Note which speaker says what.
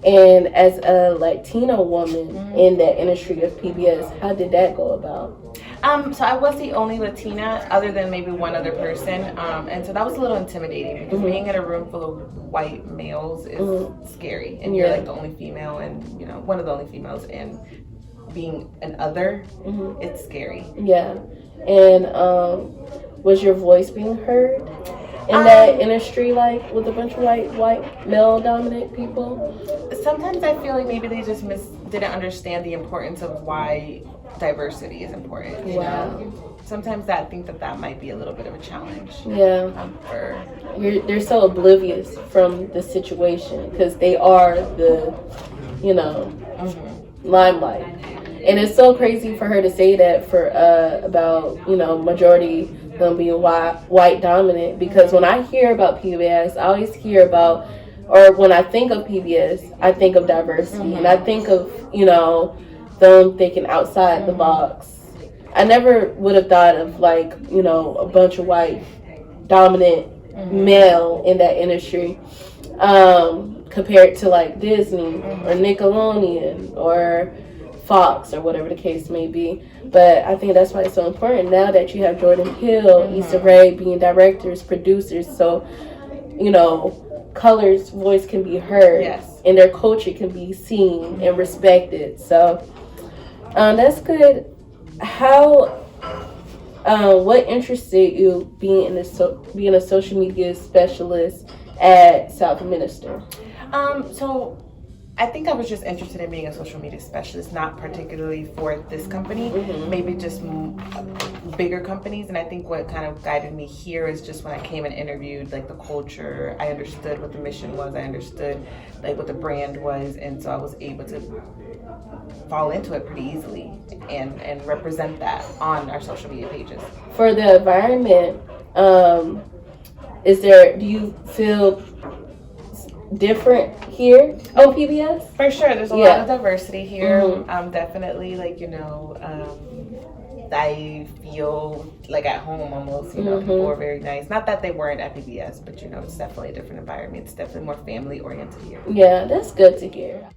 Speaker 1: And as a Latina woman in that industry of PBS, how did that go about?
Speaker 2: So I was the only Latina, other than maybe one other person, and so that was a little intimidating because being in a room full of white males is scary, and you're like the only female, and one of the only females, and being an other, it's scary.
Speaker 1: Yeah, and was your voice being heard in that industry, like with a bunch of white male dominant people?
Speaker 2: Sometimes I feel like maybe they just didn't understand the importance of why diversity is important. You know? Sometimes I think that might be a little bit of a challenge.
Speaker 1: Yeah. They're so oblivious from the situation because they are the, limelight. And it's so crazy for her to say that for about, majority them being white dominant, because when I hear about PBS, I always hear about, or when I think of PBS, I think of diversity, and I think of, them thinking outside the box. I never would have thought of a bunch of white dominant male in that industry, compared to like Disney or Nickelodeon or Fox or whatever the case may be. But I think that's why it's so important now that you have Jordan Peele, Issa Rae being directors, producers, so color's voice can be heard, and their culture can be seen and respected. So that's good. How what interested you being a social media specialist at Southminster?
Speaker 2: So I think I was just interested in being a social media specialist, not particularly for this company, maybe just bigger companies. And I think what kind of guided me here is just when I came and interviewed, like the culture, I understood what the mission was, I understood like what the brand was, and so I was able to fall into it pretty easily and represent that on our social media pages.
Speaker 1: For the environment, do you feel different here on PBS?
Speaker 2: For sure, there's a lot of diversity here. Definitely, I feel like at home almost. People are very nice. Not that they weren't at PBS, but it's definitely a different environment. It's definitely more family oriented here.
Speaker 1: Yeah, that's good to hear.